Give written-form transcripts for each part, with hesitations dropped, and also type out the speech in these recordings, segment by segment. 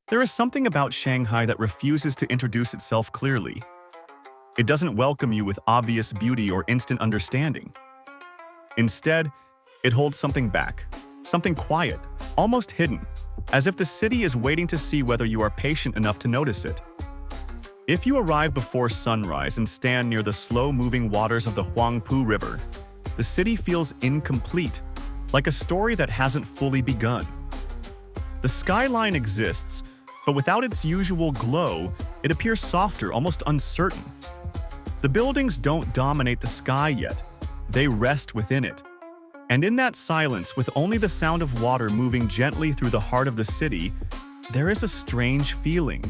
There is something about Shanghai that refuses to introduce itself clearly. It doesn't welcome you with obvious beauty or instant understanding. Instead, it holds something back, something quiet, almost hidden, as if the city is waiting to see whether you are patient enough to notice it. If you arrive before sunrise and stand near the slow-moving waters of the Huangpu River, the city feels incomplete, like a story that hasn't fully begun. The skyline exists, but without its usual glow, it appears softer, almost uncertain. The buildings don't dominate the sky yet. They rest within it. And in that silence, with only the sound of water moving gently through the heart of the city, there is a strange feeling,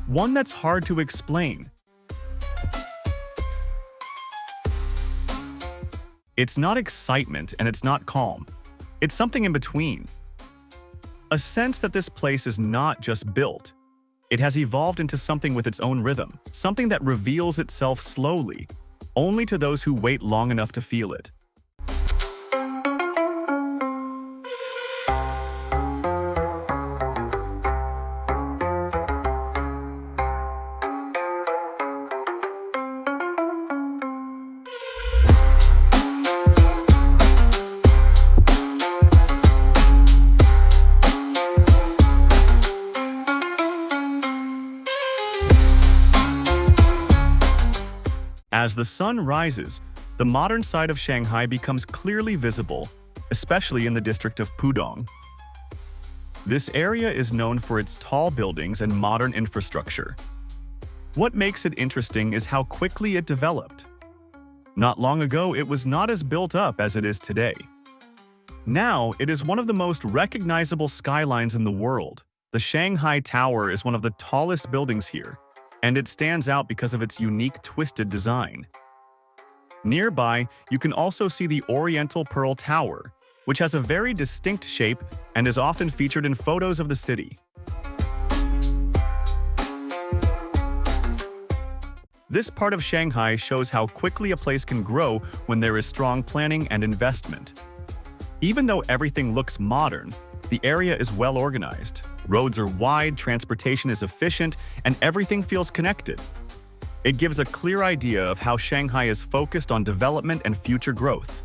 one that's hard to explain. It's not excitement and it's not calm. It's something in between. A sense that this place is not just built. It has evolved into something with its own rhythm, something that reveals itself slowly, only to those who wait long enough to feel it. As the sun rises, the modern side of Shanghai becomes clearly visible, especially in the district of Pudong. This area is known for its tall buildings and modern infrastructure. What makes it interesting is how quickly it developed. Not long ago, it was not as built up as it is today. Now, it is one of the most recognizable skylines in the world. The Shanghai Tower is one of the tallest buildings here, and it stands out because of its unique twisted design. Nearby, you can also see the Oriental Pearl Tower, which has a very distinct shape and is often featured in photos of the city. This part of Shanghai shows how quickly a place can grow when there is strong planning and investment. Even though everything looks modern, the area is well organized. Roads are wide, transportation is efficient, and everything feels connected. It gives a clear idea of how Shanghai is focused on development and future growth.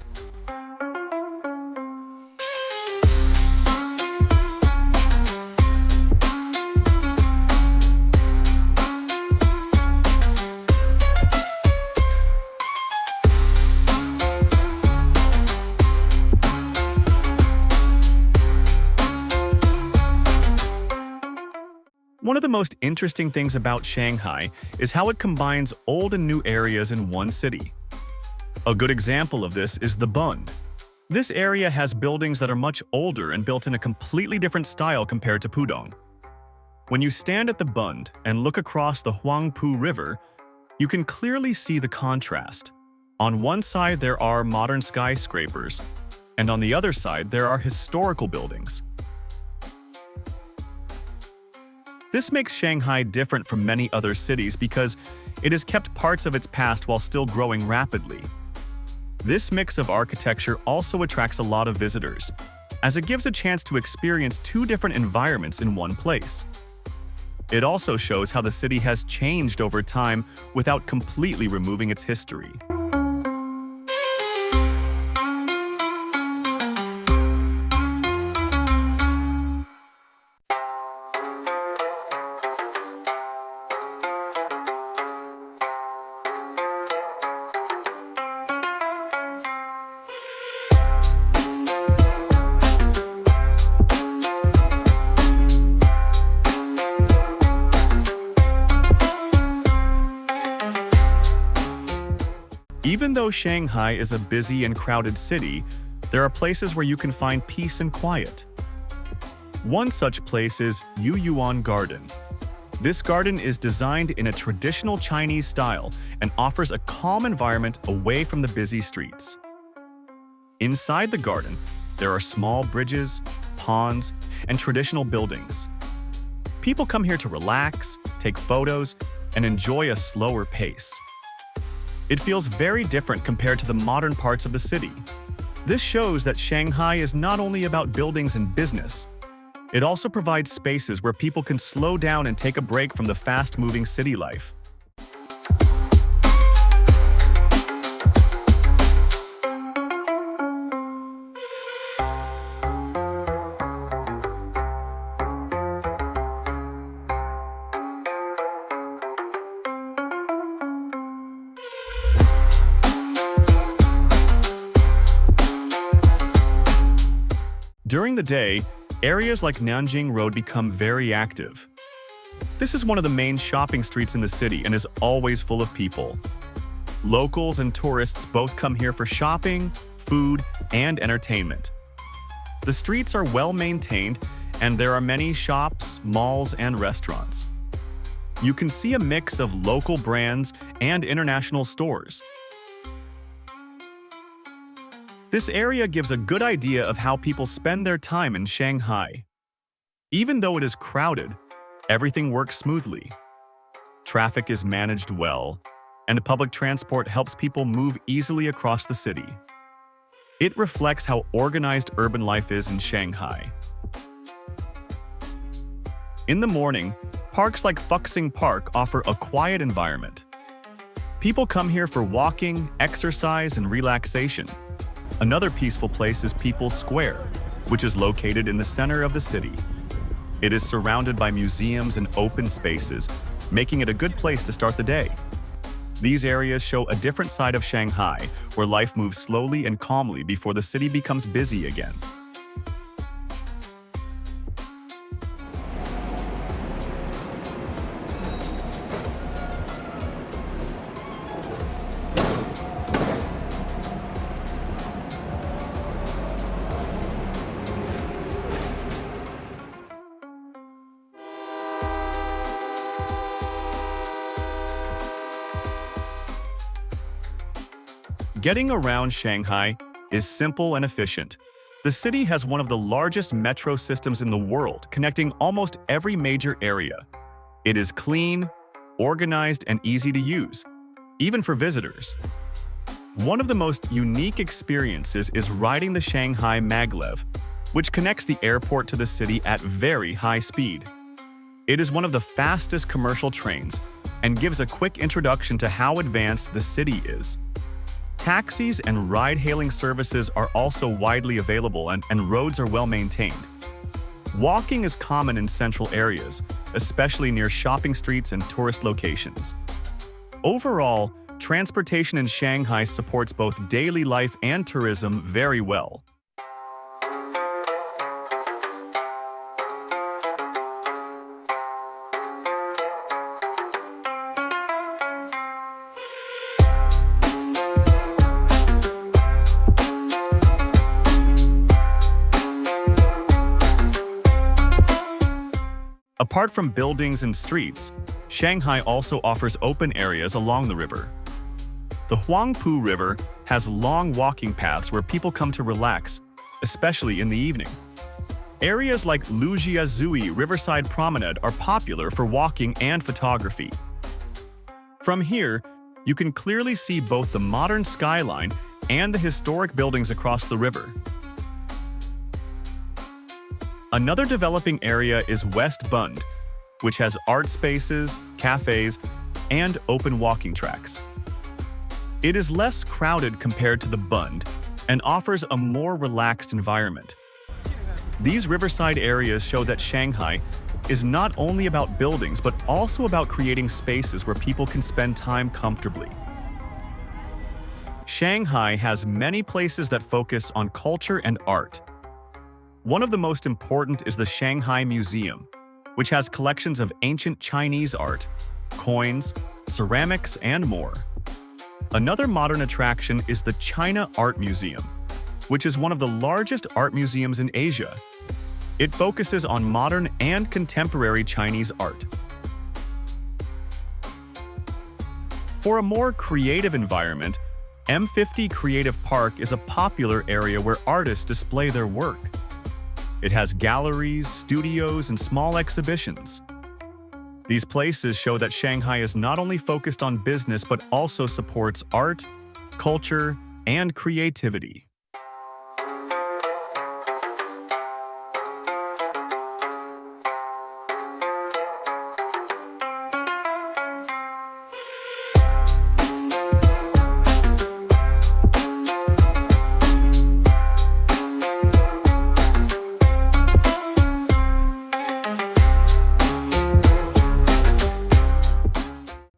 One of the most interesting things about Shanghai is how it combines old and new areas in one city. A good example of this is the Bund. This area has buildings that are much older and built in a completely different style compared to Pudong. When you stand at the Bund and look across the Huangpu River, you can clearly see the contrast. On one side there are modern skyscrapers, and on the other side there are historical buildings. This makes Shanghai different from many other cities because it has kept parts of its past while still growing rapidly. This mix of architecture also attracts a lot of visitors, as it gives a chance to experience two different environments in one place. It also shows how the city has changed over time without completely removing its history. Even though Shanghai is a busy and crowded city, there are places where you can find peace and quiet. One such place is Yuyuan Garden. This garden is designed in a traditional Chinese style and offers a calm environment away from the busy streets. Inside the garden, there are small bridges, ponds, and traditional buildings. People come here to relax, take photos, and enjoy a slower pace. It feels very different compared to the modern parts of the city. This shows that Shanghai is not only about buildings and business. It also provides spaces where people can slow down and take a break from the fast-moving city life. During the day, areas like Nanjing Road become very active. This is one of the main shopping streets in the city and is always full of people. Locals and tourists both come here for shopping, food, and entertainment. The streets are well maintained, and there are many shops, malls, and restaurants. You can see a mix of local brands and international stores. This area gives a good idea of how people spend their time in Shanghai. Even though it is crowded, everything works smoothly. Traffic is managed well, and public transport helps people move easily across the city. It reflects how organized urban life is in Shanghai. In the morning, parks like Fuxing Park offer a quiet environment. People come here for walking, exercise, and relaxation. Another peaceful place is People's Square, which is located in the center of the city. It is surrounded by museums and open spaces, making it a good place to start the day. These areas show a different side of Shanghai, where life moves slowly and calmly before the city becomes busy again. Getting around Shanghai is simple and efficient. The city has one of the largest metro systems in the world, connecting almost every major area. It is clean, organized, and easy to use, even for visitors. One of the most unique experiences is riding the Shanghai Maglev, which connects the airport to the city at very high speed. It is one of the fastest commercial trains and gives a quick introduction to how advanced the city is. Taxis and ride-hailing services are also widely available and roads are well maintained. Walking is common in central areas, especially near shopping streets and tourist locations. Overall, transportation in Shanghai supports both daily life and tourism very well. Apart from buildings and streets, Shanghai also offers open areas along the river. The Huangpu River has long walking paths where people come to relax, especially in the evening. Areas like Lujiazui Riverside Promenade are popular for walking and photography. From here, you can clearly see both the modern skyline and the historic buildings across the river. Another developing area is West Bund, which has art spaces, cafes, and open walking tracks. It is less crowded compared to the Bund and offers a more relaxed environment. These riverside areas show that Shanghai is not only about buildings but also about creating spaces where people can spend time comfortably. Shanghai has many places that focus on culture and art. One of the most important is the Shanghai Museum, which has collections of ancient Chinese art, coins, ceramics, and more. Another modern attraction is the China Art Museum, which is one of the largest art museums in Asia. It focuses on modern and contemporary Chinese art. For a more creative environment, M50 Creative Park is a popular area where artists display their work. It has galleries, studios, and small exhibitions. These places show that Shanghai is not only focused on business but also supports art, culture, and creativity.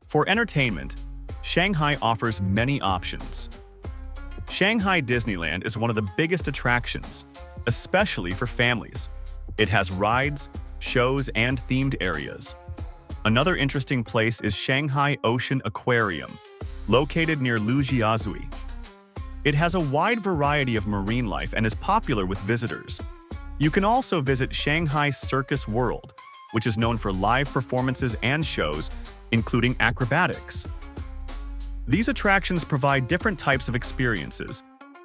For entertainment, Shanghai offers many options. Shanghai Disneyland is one of the biggest attractions, especially for families. It has rides, shows, and themed areas. Another interesting place is Shanghai Ocean Aquarium, located near Lujiazui. It has a wide variety of marine life and is popular with visitors. You can also visit Shanghai Circus World, which is known for live performances and shows, including acrobatics. These attractions provide different types of experiences,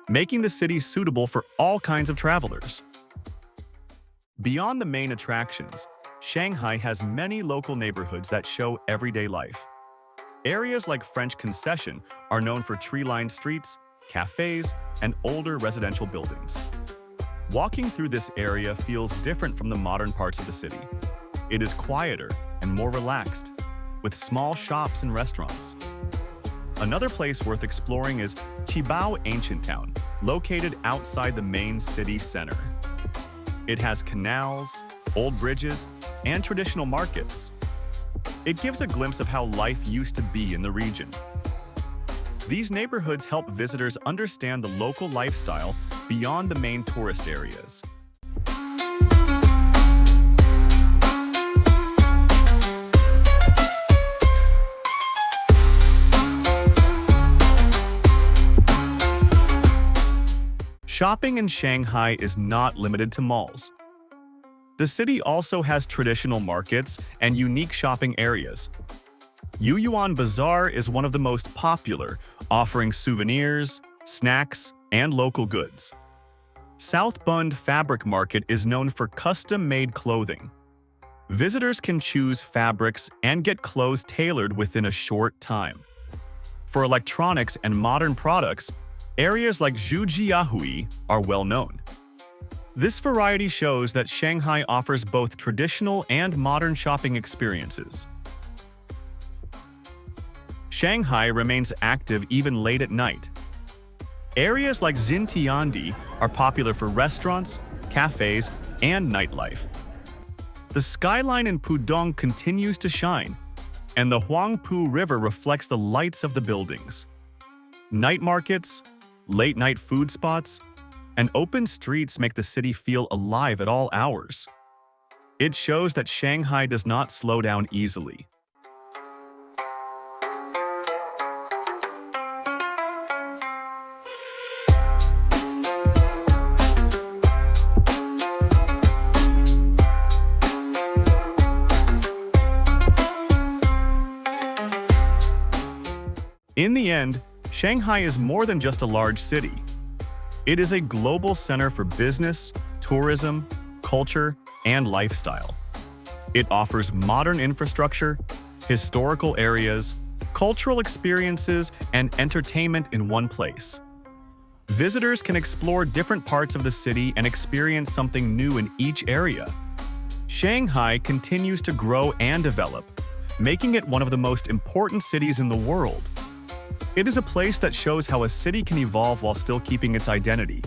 making the city suitable for all kinds of travelers. Beyond the main attractions, Shanghai has many local neighborhoods that show everyday life. Areas like French Concession are known for tree-lined streets, cafes, and older residential buildings. Walking through this area feels different from the modern parts of the city. It is quieter and more relaxed, with small shops and restaurants. Another place worth exploring is Qibao Ancient Town, located outside the main city center. It has canals, old bridges, and traditional markets. It gives a glimpse of how life used to be in the region. These neighborhoods help visitors understand the local lifestyle beyond the main tourist areas. Shopping in Shanghai is not limited to malls. The city also has traditional markets and unique shopping areas. Yuyuan Bazaar is one of the most popular, offering souvenirs, snacks, and local goods. South Bund Fabric Market is known for custom-made clothing. Visitors can choose fabrics and get clothes tailored within a short time. For electronics and modern products, areas like Zhujiahui are well known. This variety shows that Shanghai offers both traditional and modern shopping experiences. Shanghai remains active even late at night. Areas like Xintiandi are popular for restaurants, cafes, and nightlife. The skyline in Pudong continues to shine, and the Huangpu River reflects the lights of the buildings. Night markets, late-night food spots, and open streets make the city feel alive at all hours. It shows that Shanghai does not slow down easily. In the end, Shanghai is more than just a large city. It is a global center for business, tourism, culture, and lifestyle. It offers modern infrastructure, historical areas, cultural experiences, and entertainment in one place. Visitors can explore different parts of the city and experience something new in each area. Shanghai continues to grow and develop, making it one of the most important cities in the world. It is a place that shows how a city can evolve while still keeping its identity.